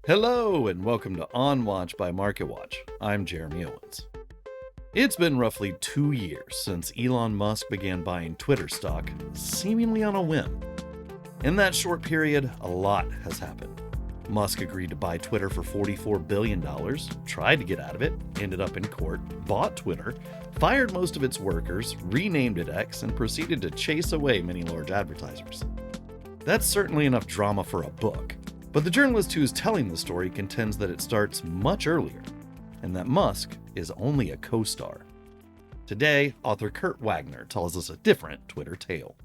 Hello and welcome to On Watch by MarketWatch. I'm Jeremy Owens. It's been roughly 2 years since Elon Musk began buying Twitter stock, seemingly on a whim. In that short period, a lot has happened. Musk agreed to buy Twitter for $44 billion, tried to get out of it, ended up in court, bought Twitter, fired most of its workers, renamed it X, and proceeded to chase away many large advertisers. That's certainly enough drama for a book. But the journalist who is telling the story contends that it starts much earlier, and that Musk is only a co-star. Today, author Kurt Wagner tells us a different Twitter tale.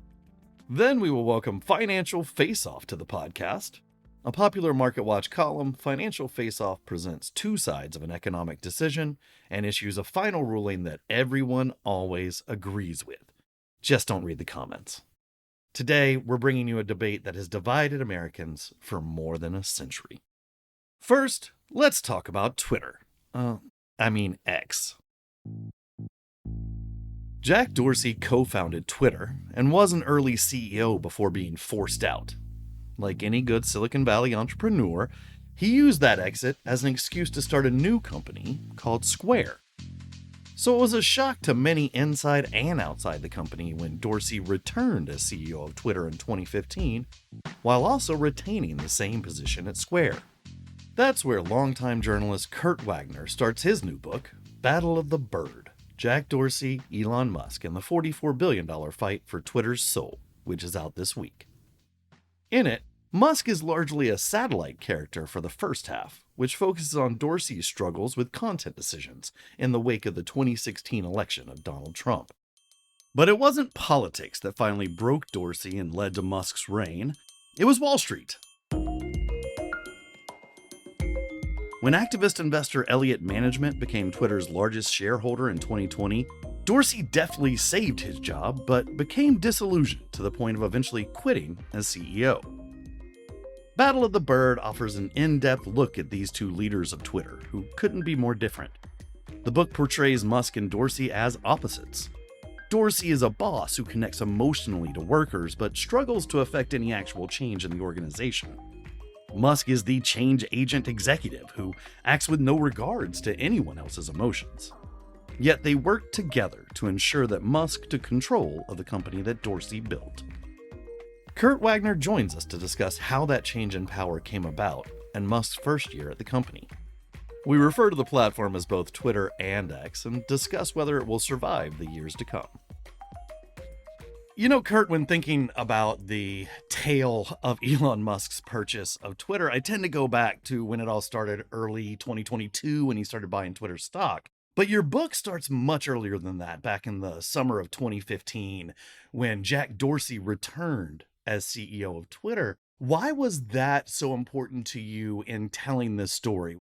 Then we will welcome Financial Face-Off to the podcast. A popular MarketWatch column, Financial Face-Off presents two sides of an economic decision and issues a final ruling that everyone always agrees with. Just don't read the comments. Today, we're bringing you a debate that has divided Americans for more than a century. First, let's talk about Twitter. X. Jack Dorsey co-founded Twitter and was an early CEO before being forced out. Like any good Silicon Valley entrepreneur, he used that exit as an excuse to start a new company called Square. So it was a shock to many inside and outside the company when Dorsey returned as CEO of Twitter in 2015, while also retaining the same position at Square. That's where longtime journalist Kurt Wagner starts his new book, Battle of the Bird: Jack Dorsey, Elon Musk, and the $44 billion fight for Twitter's soul, which is out this week. In it, Musk is largely a satellite character for the first half, which focuses on Dorsey's struggles with content decisions in the wake of the 2016 election of Donald Trump. But it wasn't politics that finally broke Dorsey and led to Musk's reign. It was Wall Street. When activist investor Elliott Management became Twitter's largest shareholder in 2020, Dorsey definitely saved his job, but became disillusioned to the point of eventually quitting as CEO. Battle of the Bird offers an in-depth look at these two leaders of Twitter, who couldn't be more different. The book portrays Musk and Dorsey as opposites. Dorsey is a boss who connects emotionally to workers, but struggles to affect any actual change in the organization. Musk is the change agent executive who acts with no regards to anyone else's emotions. Yet they work together to ensure that Musk took control of the company that Dorsey built. Kurt Wagner joins us to discuss how that change in power came about and Musk's first year at the company. We refer to the platform as both Twitter and X and discuss whether it will survive the years to come. You know, Kurt, when thinking about the tale of Elon Musk's purchase of Twitter, I tend to go back to when it all started early 2022 when he started buying Twitter stock. But your book starts much earlier than that, back in the summer of 2015, when Jack Dorsey returned as CEO of Twitter. Why was that so important to you in telling this story?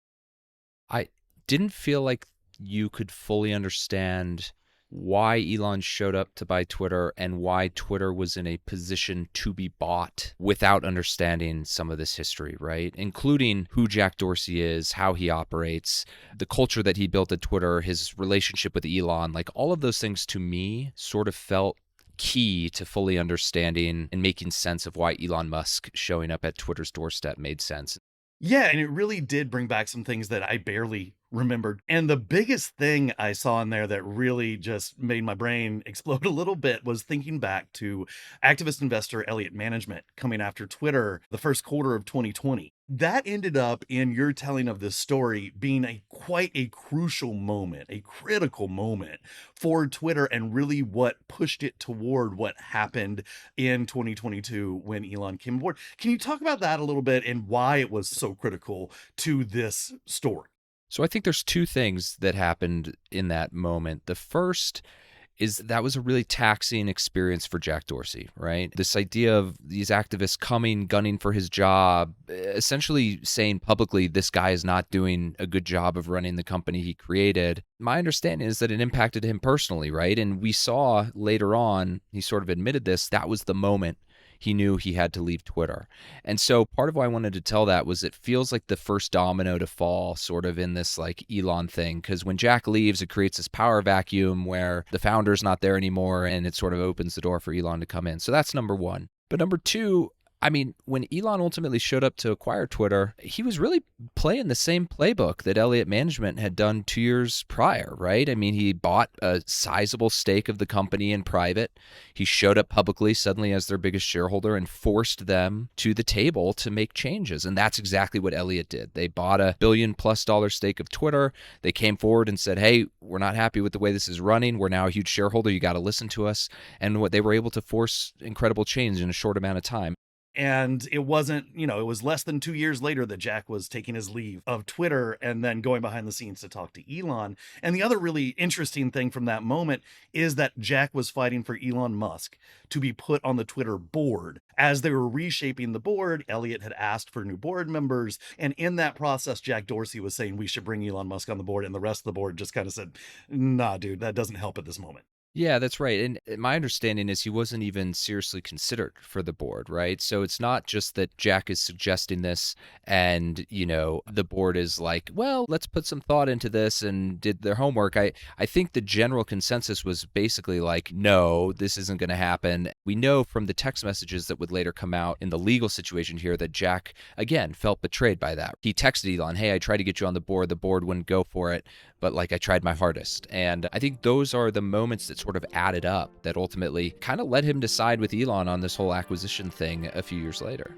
I didn't feel like you could fully understand why Elon showed up to buy Twitter and why Twitter was in a position to be bought without understanding some of this history, right? Including who Jack Dorsey is, how he operates, the culture that he built at Twitter, his relationship with Elon, like all of those things to me sort of felt key to fully understanding and making sense of why Elon Musk showing up at Twitter's doorstep made sense. Yeah, and it really did bring back some things that I barely remembered. And the biggest thing I saw in there that really just made my brain explode a little bit was thinking back to activist investor Elliott Management coming after Twitter the first quarter of 2020. That ended up, in your telling of this story, being quite a crucial moment, a critical moment for Twitter, and really what pushed it toward what happened in 2022 when Elon came aboard. Can you talk about that a little bit and why it was so critical to this story? So I think there's two things that happened in that moment. The first is that was a really taxing experience for Jack Dorsey, right? This idea of these activists coming, gunning for his job, essentially saying publicly, this guy is not doing a good job of running the company he created. My understanding is that it impacted him personally, right? And we saw later on, he sort of admitted this, that was the moment he knew he had to leave Twitter. And so part of why I wanted to tell that was it feels like the first domino to fall sort of in this like Elon thing, because when Jack leaves, it creates this power vacuum where the founder's not there anymore, and it sort of opens the door for Elon to come in. So that's number one. But number two, I mean, when Elon ultimately showed up to acquire Twitter, he was really playing the same playbook that Elliott Management had done 2 years prior, right? I mean, he bought a sizable stake of the company in private. He showed up publicly suddenly as their biggest shareholder and forced them to the table to make changes. And that's exactly what Elliott did. They bought a $1 billion+ stake of Twitter. They came forward and said, hey, we're not happy with the way this is running. We're now a huge shareholder. You got to listen to us. And what they were able to force incredible change in a short amount of time. And it wasn't, it was less than 2 years later that Jack was taking his leave of Twitter and then going behind the scenes to talk to Elon. And the other really interesting thing from that moment is that Jack was fighting for Elon Musk to be put on the Twitter board. As they were reshaping the board, Elliott had asked for new board members. And in that process, Jack Dorsey was saying we should bring Elon Musk on the board. And the rest of the board just kind of said, nah, dude, that doesn't help at this moment. Yeah, that's right. And my understanding is he wasn't even seriously considered for the board, right? So it's not just that Jack is suggesting this and, the board is like, well, let's put some thought into this and did their homework. I think the general consensus was basically like, no, this isn't going to happen. We know from the text messages that would later come out in the legal situation here that Jack, again, felt betrayed by that. He texted Elon, hey, I tried to get you on the board. The board wouldn't go for it, but I tried my hardest. And I think those are the moments that sort of added up that ultimately kind of led him to side with Elon on this whole acquisition thing a few years later.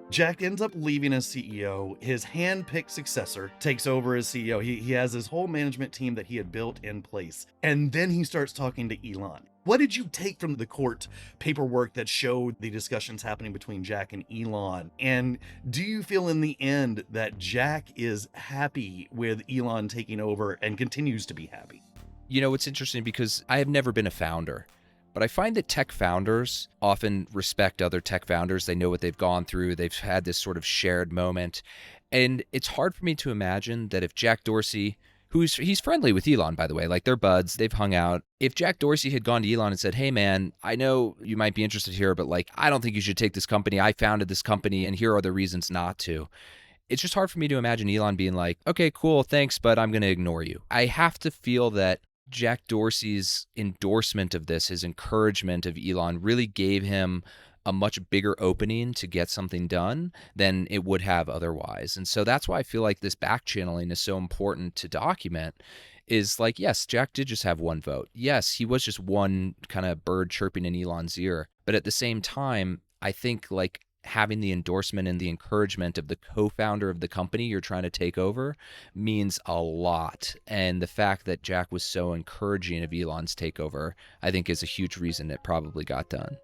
Jack ends up leaving as CEO. His hand-picked successor takes over as CEO. He has his whole management team that he had built in place. And then he starts talking to Elon. What did you take from the court paperwork that showed the discussions happening between Jack and Elon? And do you feel in the end that Jack is happy with Elon taking over and continues to be happy? It's interesting because I have never been a founder. But I find that tech founders often respect other tech founders. They know what they've gone through. They've had this sort of shared moment. And it's hard for me to imagine that if Jack Dorsey, he's friendly with Elon, by the way, they're buds, they've hung out. If Jack Dorsey had gone to Elon and said, hey, man, I know you might be interested here, but I don't think you should take this company. I founded this company and here are the reasons not to. It's just hard for me to imagine Elon being like, okay, cool, thanks, but I'm going to ignore you. I have to feel that Jack Dorsey's endorsement of this, his encouragement of Elon, really gave him a much bigger opening to get something done than it would have otherwise. And so that's why I feel like this back channeling is so important to document is yes, Jack did just have one vote. Yes, he was just one kind of bird chirping in Elon's ear. But at the same time, I think having the endorsement and the encouragement of the co-founder of the company you're trying to take over means a lot. And the fact that Jack was so encouraging of Elon's takeover, I think is a huge reason it probably got done.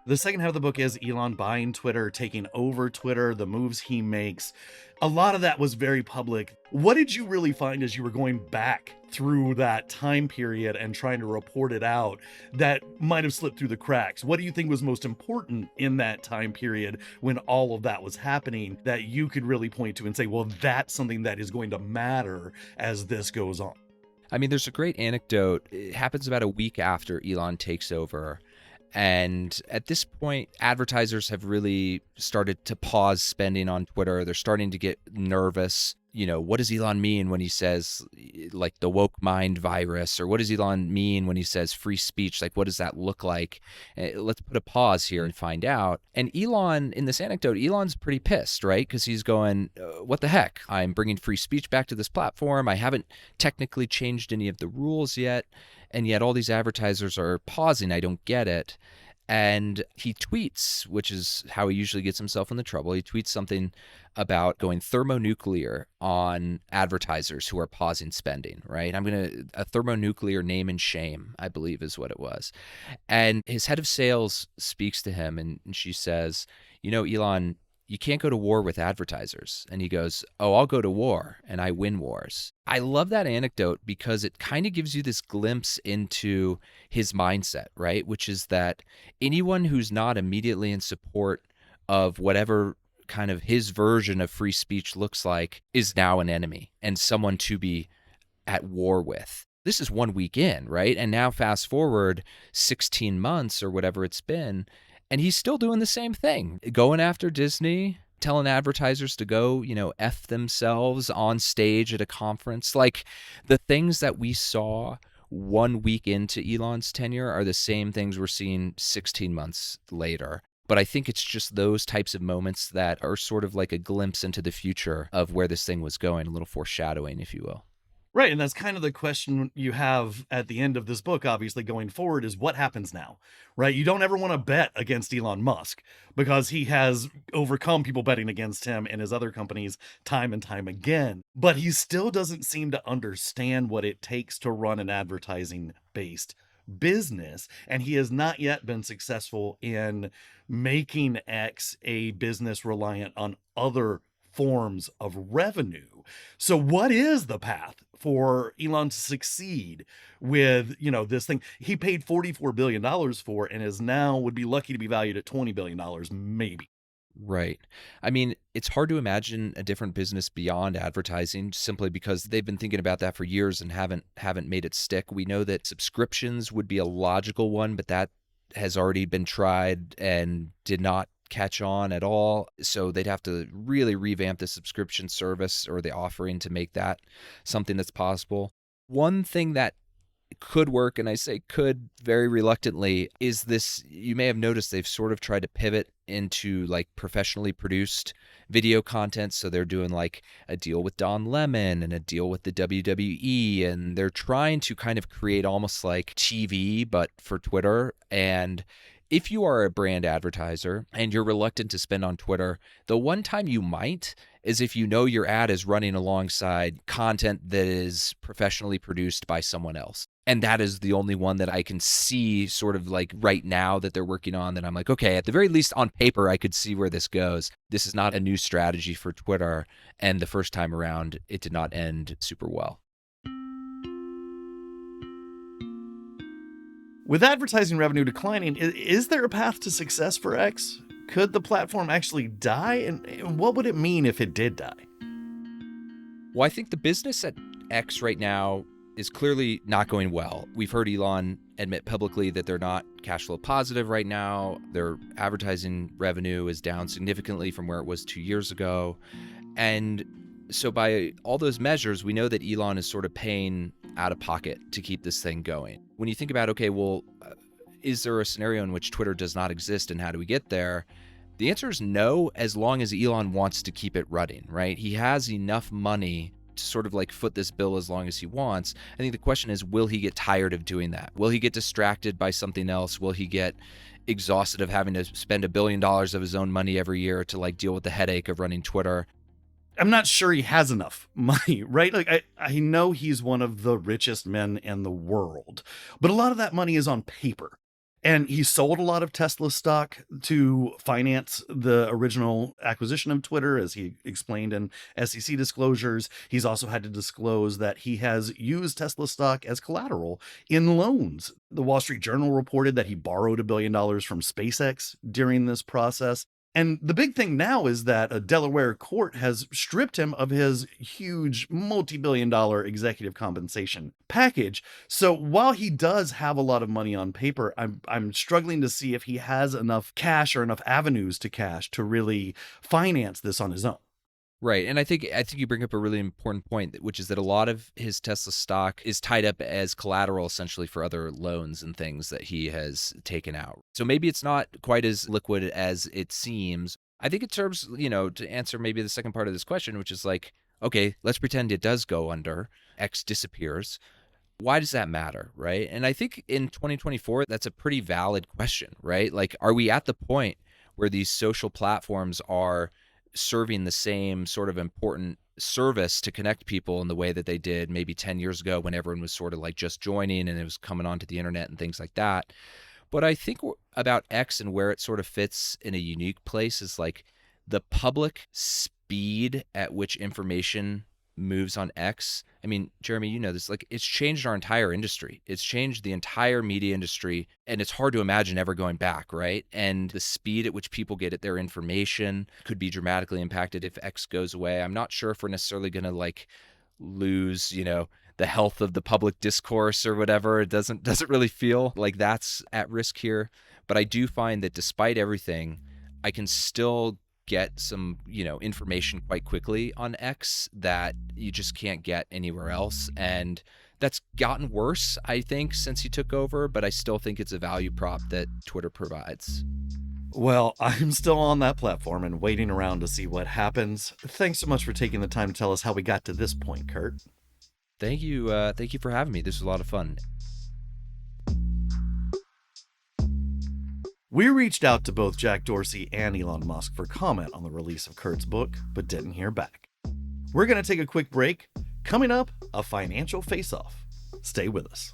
The second half of the book is Elon buying Twitter, taking over Twitter, the moves he makes. A lot of that was very public. What did you really find as you were going back through that time period and trying to report it out that might have slipped through the cracks? What do you think was most important in that time period when all of that was happening that you could really point to and say, well, that's something that is going to matter as this goes on? I mean, there's a great anecdote. It happens about a week after Elon takes over. And at this point, advertisers have really started to pause spending on Twitter. They're starting to get nervous. What does Elon mean when he says the woke mind virus? Or what does Elon mean when he says free speech? What does that look like? Let's put a pause here and find out. And Elon, in this anecdote, Elon's pretty pissed, right? Because he's going, what the heck? I'm bringing free speech back to this platform. I haven't technically changed any of the rules yet. And yet all these advertisers are pausing. I don't get it. And he tweets, which is how he usually gets himself into trouble. He tweets something about going thermonuclear on advertisers who are pausing spending, right? A thermonuclear name and shame, I believe is what it was. And his head of sales speaks to him and she says, Elon, you can't go to war with advertisers. And he goes, oh, I'll go to war and I win wars. I love that anecdote because it kind of gives you this glimpse into his mindset, right? Which is that anyone who's not immediately in support of whatever kind of his version of free speech looks like is now an enemy and someone to be at war with. This is 1 week in, right? And now fast forward 16 months or whatever it's been, and he's still doing the same thing, going after Disney, telling advertisers to go, F themselves on stage at a conference. The things that we saw 1 week into Elon's tenure are the same things we're seeing 16 months later. But I think it's just those types of moments that are sort of like a glimpse into the future of where this thing was going, a little foreshadowing, if you will. Right. And that's kind of the question you have at the end of this book, obviously, going forward is what happens now, right? You don't ever want to bet against Elon Musk because he has overcome people betting against him and his other companies time and time again. But he still doesn't seem to understand what it takes to run an advertising based business. And he has not yet been successful in making X a business reliant on other forms of revenue. So what is the path for Elon to succeed with, this thing he paid $44 billion for and is now would be lucky to be valued at $20 billion, maybe? Right. I mean, it's hard to imagine a different business beyond advertising simply because they've been thinking about that for years and haven't made it stick. We know that subscriptions would be a logical one, but that has already been tried and did not catch on at all. So they'd have to really revamp the subscription service or the offering to make that something that's possible. One thing that could work, and I say could very reluctantly, is this. You may have noticed they've sort of tried to pivot into like professionally produced video content. So they're doing like a deal with Don Lemon and a deal with the WWE, and they're trying to kind of create almost like TV, but for Twitter. And if you are a brand advertiser and you're reluctant to spend on Twitter, the one time you might is if you know your ad is running alongside content that is professionally produced by someone else. And that is the only one that I can see sort of like right now that they're working on that I'm like, okay, at the very least on paper, I could see where this goes. This is not a new strategy for Twitter. And the first time around, it did not end super well. With advertising revenue declining, is there a path to success for X? Could the platform actually die? And what would it mean if it did die? Well, I think the business at X right now is clearly not going well. We've heard Elon admit publicly that they're not cash flow positive right now. Their advertising revenue is down significantly from where it was 2 years ago. And so by all those measures, we know that Elon is sort of paying out of pocket to keep this thing going. When you think about, okay, well, is there a scenario in which Twitter does not exist and how do we get there? The answer is no, as long as Elon wants to keep it running, right? He has enough money to sort of like foot this bill as long as he wants. I think the question is, will he get tired of doing that? Will he get distracted by something else? Will he get exhausted of having to spend $1 billion of his own money every year to like deal with the headache of running Twitter? I'm not sure he has enough money, right? Like I know he's one of the richest men in the world, but a lot of that money is on paper. And he sold a lot of Tesla stock to finance the original acquisition of Twitter, as he explained in SEC disclosures. He's also had to disclose that he has used Tesla stock as collateral in loans. The Wall Street Journal reported that he borrowed $1 billion from SpaceX during this process. And the big thing now is that a Delaware court has stripped him of his huge multi-billion-dollar executive compensation package. So while he does have a lot of money on paper, I'm struggling to see if he has enough cash or enough avenues to cash to really finance this on his own. Right. And I think you bring up a really important point, which is that a lot of his Tesla stock is tied up as collateral essentially for other loans and things that he has taken out. So maybe it's not quite as liquid as it seems. I think in terms, to answer maybe the second part of this question, which is like, okay, let's pretend it does go under, X disappears. Why does that matter, right? And I think in 2024, that's a pretty valid question, right? Like, are we at the point where these social platforms are serving the same sort of important service to connect people in the way that they did maybe 10 years ago when everyone was sort of like just joining and it was coming onto the internet and things like that? But I think about X and where it sort of fits in a unique place is like the public speed at which information moves on X. I mean, Jeremy, you know this, like it's changed our entire industry. It's changed the entire media industry, and it's hard to imagine ever going back, right? And the speed at which people get at their information could be dramatically impacted if X goes away. I'm not sure if we're necessarily going to like lose, the health of the public discourse or whatever. It doesn't really feel like that's at risk here. But I do find that despite everything, I can still get some, information quite quickly on X that you just can't get anywhere else. And That's gotten worse, I think, since he took over, but I still think it's a value prop that Twitter provides. Well, I'm still on that platform and waiting around to see what happens. Thanks so much for taking the time to tell us how we got to this point, Kurt. Thank you. Thank you for having me. This was a lot of fun. We reached out to both Jack Dorsey and Elon Musk for comment on the release of Kurt's book, but didn't hear back. We're going to take a quick break. Coming up, a financial face-off. Stay with us.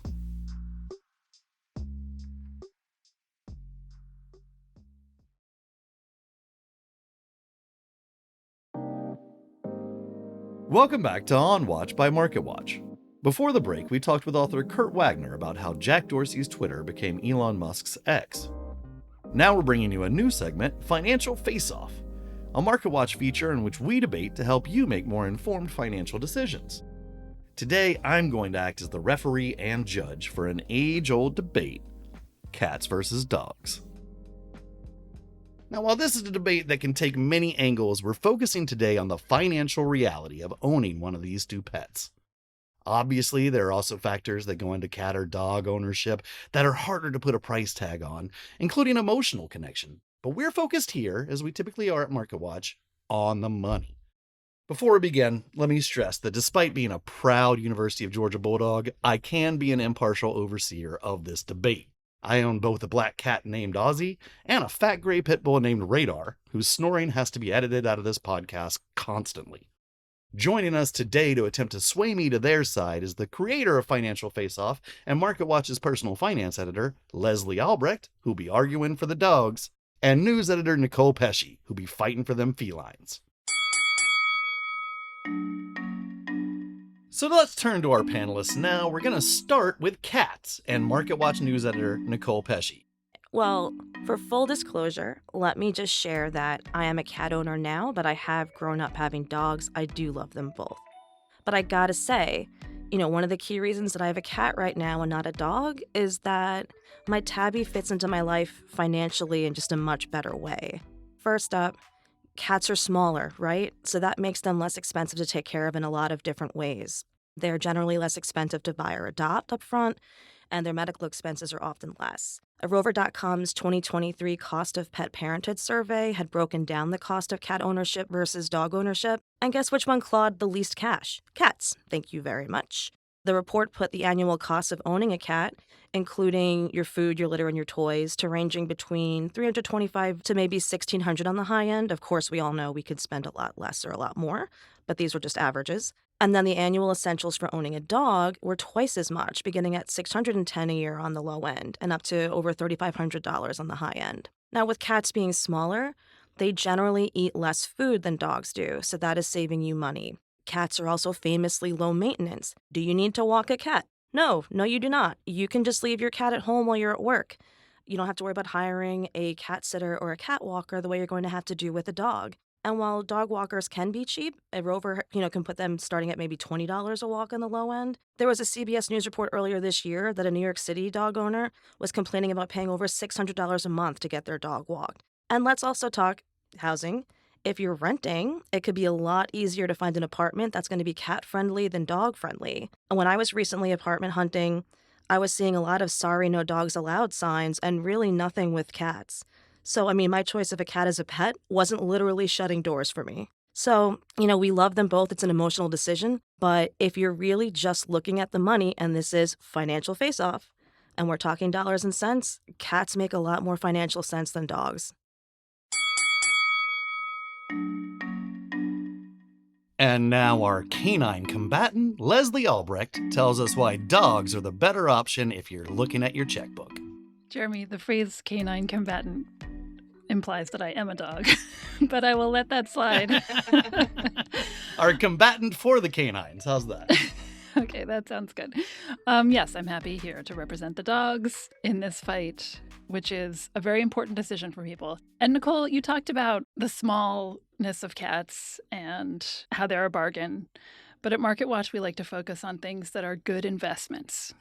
Welcome back to On Watch by MarketWatch. Before the break, we talked with author Kurt Wagner about how Jack Dorsey's Twitter became Elon Musk's X. Now we're bringing you a new segment, Financial Face-Off, a MarketWatch feature in which we debate to help you make more informed financial decisions. Today, I'm going to act as the referee and judge for an age-old debate, cats versus dogs. Now, while this is a debate that can take many angles, we're focusing today on the financial reality of owning one of these two pets. Obviously, there are also factors that go into cat or dog ownership that are harder to put a price tag on, including emotional connection. But we're focused here, as we typically are at MarketWatch, on the money. Before we begin, let me stress that despite being a proud University of Georgia Bulldog, I can be an impartial overseer of this debate. I own both a black cat named Ozzy and a fat gray pit bull named Radar, whose snoring has to be edited out of this podcast constantly. Joining us today to attempt to sway me to their side is the creator of Financial Face-Off and MarketWatch's personal finance editor, Leslie Albrecht, who'll be arguing for the dogs, and news editor Nicole Pesci, who'll be fighting for them felines. So let's turn to our panelists now. We're going to start with cats and MarketWatch news editor Nicole Pesci. Well, for full disclosure, let me just share that I am a cat owner now, but I have grown up having dogs. I do love them both. But I gotta say, one of the key reasons that I have a cat right now and not a dog is that my tabby fits into my life financially in just a much better way. First up, cats are smaller, right? So that makes them less expensive to take care of in a lot of different ways. They're generally less expensive to buy or adopt up front, and their medical expenses are often less. A Rover.com's 2023 Cost of Pet Parenthood survey had broken down the cost of cat ownership versus dog ownership, and guess which one clawed the least cash? Cats. Thank you very much. The report put the annual cost of owning a cat, including your food, your litter, and your toys, to ranging between $325 to maybe $1,600 on the high end. Of course, we all know we could spend a lot less or a lot more, but these were just averages. And then the annual essentials for owning a dog were twice as much, beginning at $610 a year on the low end and up to over $3,500 on the high end. Now, with cats being smaller, they generally eat less food than dogs do, so that is saving you money. Cats are also famously low maintenance. Do you need to walk a cat? No, you do not. You can just leave your cat at home while you're at work. You don't have to worry about hiring a cat sitter or a cat walker the way you're going to have to do with a dog. And while dog walkers can be cheap, a Rover, can put them starting at maybe $20 a walk on the low end. There was a CBS News report earlier this year that a New York City dog owner was complaining about paying over $600 a month to get their dog walked. And let's also talk housing. If you're renting, it could be a lot easier to find an apartment that's going to be cat-friendly than dog-friendly. And when I was recently apartment hunting, I was seeing a lot of sorry, no dogs allowed signs and really nothing with cats. So, my choice of a cat as a pet wasn't literally shutting doors for me. So, we love them both. It's an emotional decision. But if you're really just looking at the money, and this is financial face-off, and we're talking dollars and cents, cats make a lot more financial sense than dogs. And now our canine combatant, Leslie Albrecht, tells us why dogs are the better option if you're looking at your checkbook. Jeremy, the phrase canine combatant implies that I am a dog, but I will let that slide. Our combatant for the canines. How's that? Okay, that sounds good. Yes, I'm happy here to represent the dogs in this fight, which is a very important decision for people. And Nicole, you talked about the smallness of cats and how they're a bargain. But at MarketWatch, we like to focus on things that are good investments.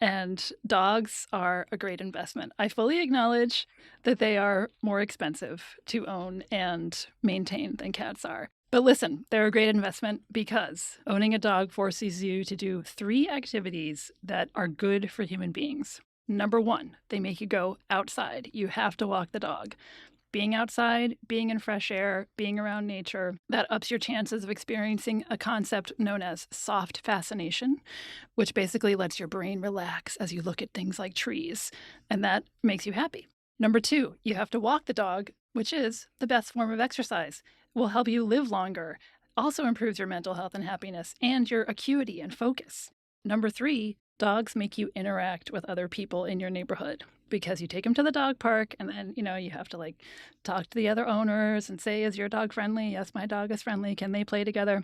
And dogs are a great investment. I fully acknowledge that they are more expensive to own and maintain than cats are. But listen, they're a great investment because owning a dog forces you to do 3 activities that are good for human beings. Number 1, they make you go outside. You have to walk the dog. Being outside, being in fresh air, being around nature, that ups your chances of experiencing a concept known as soft fascination, which basically lets your brain relax as you look at things like trees, and that makes you happy. Number 2, you have to walk the dog, which is the best form of exercise. It will help you live longer, also improves your mental health and happiness, and your acuity and focus. Number 3, dogs make you interact with other people in your neighborhood because you take them to the dog park and then, you have to talk to the other owners and say, is your dog friendly? Yes, my dog is friendly. Can they play together?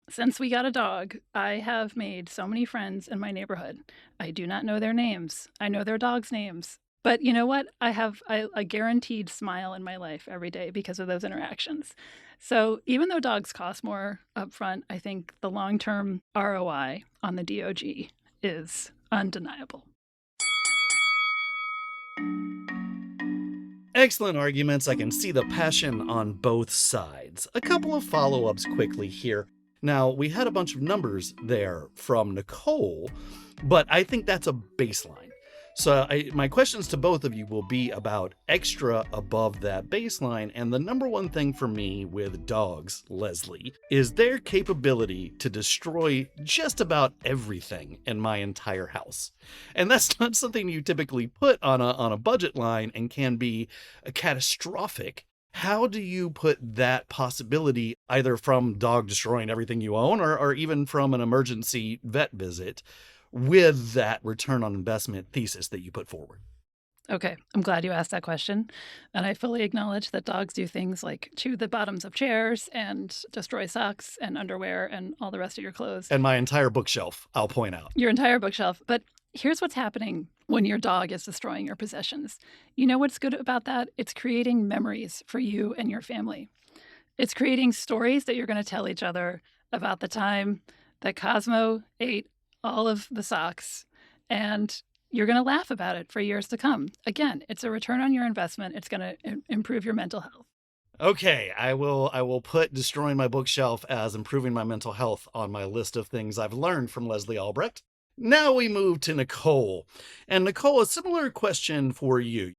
Since we got a dog, I have made so many friends in my neighborhood. I do not know their names. I know their dogs' names. But you know what? I have a guaranteed smile in my life every day because of those interactions. So even though dogs cost more upfront, I think the long-term ROI on the DOG is undeniable. Excellent arguments. I can see the passion on both sides. A couple of follow-ups quickly here. Now, we had a bunch of numbers there from Nicole, but I think that's a baseline. So my questions to both of you will be about extra above that baseline. And the number one thing for me with dogs, Leslie, is their capability to destroy just about everything in my entire house. And that's not something you typically put on a budget line and can be catastrophic. How do you put that possibility either from dog destroying everything you own or even from an emergency vet visit with that return on investment thesis that you put forward? Okay, I'm glad you asked that question. And I fully acknowledge that dogs do things like chew the bottoms of chairs and destroy socks and underwear and all the rest of your clothes. And my entire bookshelf, I'll point out. Your entire bookshelf. But here's what's happening when your dog is destroying your possessions. You know what's good about that? It's creating memories for you and your family. It's creating stories that you're going to tell each other about the time that Cosmo ate all of the socks, and you're going to laugh about it for years to come. Again, it's a return on your investment. It's going to improve your mental health. Okay, I will put destroying my bookshelf as improving my mental health on my list of things I've learned from Leslie Albrecht. Now we move to Nicole. And Nicole, a similar question for you.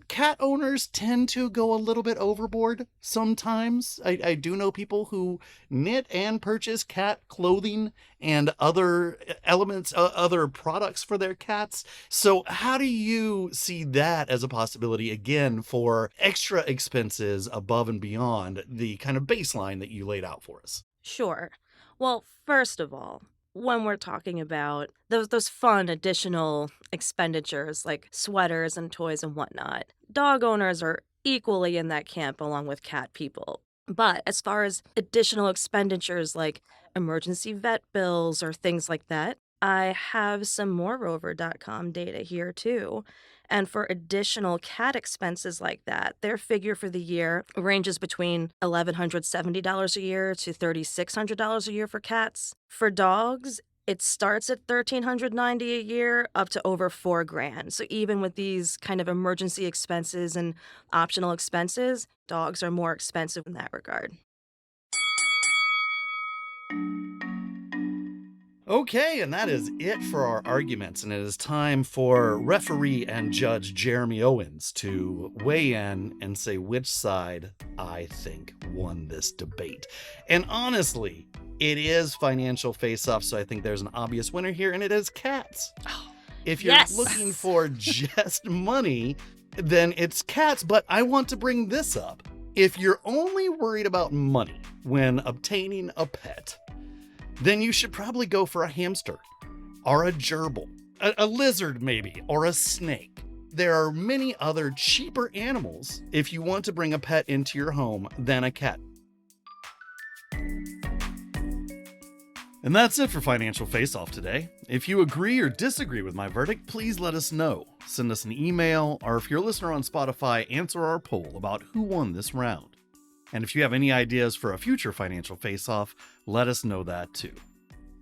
Cat owners tend to go a little bit overboard sometimes. I do know people who knit and purchase cat clothing and other elements, other products for their cats. So how do you see that as a possibility, again, for extra expenses above and beyond the kind of baseline that you laid out for us? Sure. Well, first of all, when we're talking about those fun additional expenditures like sweaters and toys and whatnot, dog owners are equally in that camp along with cat people. But as far as additional expenditures like emergency vet bills or things like that, I have some moreover.com data here too. And for additional cat expenses like that, their figure for the year ranges between $1,170 a year to $3,600 a year for cats. For dogs, it starts at $1,390 a year up to over $4,000. So even with these kind of emergency expenses and optional expenses, dogs are more expensive in that regard. Okay, and that is it for our arguments, and it is time for referee and judge Jeremy Owens to weigh in and say which side I think won this debate. And honestly, it is financial face-off, so I think there's an obvious winner here, and it is cats. If you're looking for just money, then it's cats, but I want to bring this up. If you're only worried about money when obtaining a pet, then you should probably go for a hamster or a gerbil, a lizard maybe, or a snake. There are many other cheaper animals if you want to bring a pet into your home than a cat. And that's it for Financial Face-Off today. If you agree or disagree with my verdict, please let us know. Send us an email, or if you're a listener on Spotify, answer our poll about who won this round. And if you have any ideas for a future Financial Face-Off, let us know that too.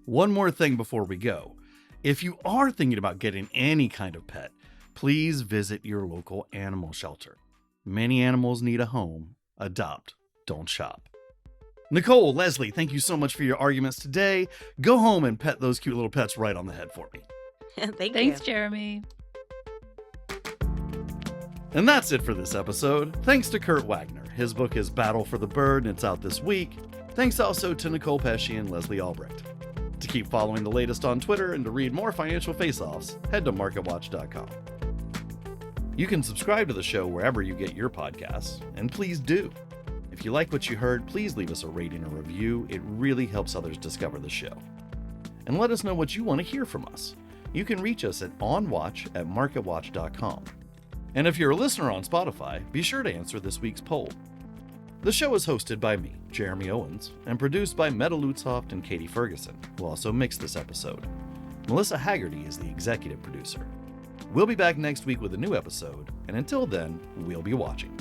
One more thing before we go. If you are thinking about getting any kind of pet, please visit your local animal shelter. Many animals need a home. Adopt, don't shop. Nicole, Leslie, thank you so much for your arguments today. Go home and pet those cute little pets right on the head for me. Thanks, Jeremy. And that's it for this episode. Thanks to Kurt Wagner. His book is Battle for the Bird, and it's out this week. Thanks also to Nicole Pesci and Leslie Albrecht. To keep following the latest on Twitter and to read more financial face-offs, head to MarketWatch.com. You can subscribe to the show wherever you get your podcasts, and please do. If you like what you heard, please leave us a rating or review. It really helps others discover the show. And let us know what you want to hear from us. You can reach us at onwatch@marketwatch.com. And if you're a listener on Spotify, be sure to answer this week's poll. The show is hosted by me, Jeremy Owens, and produced by Meta Lutzhoft and Katie Ferguson, who also mixed this episode. Melissa Haggerty is the executive producer. We'll be back next week with a new episode, and until then, we'll be watching.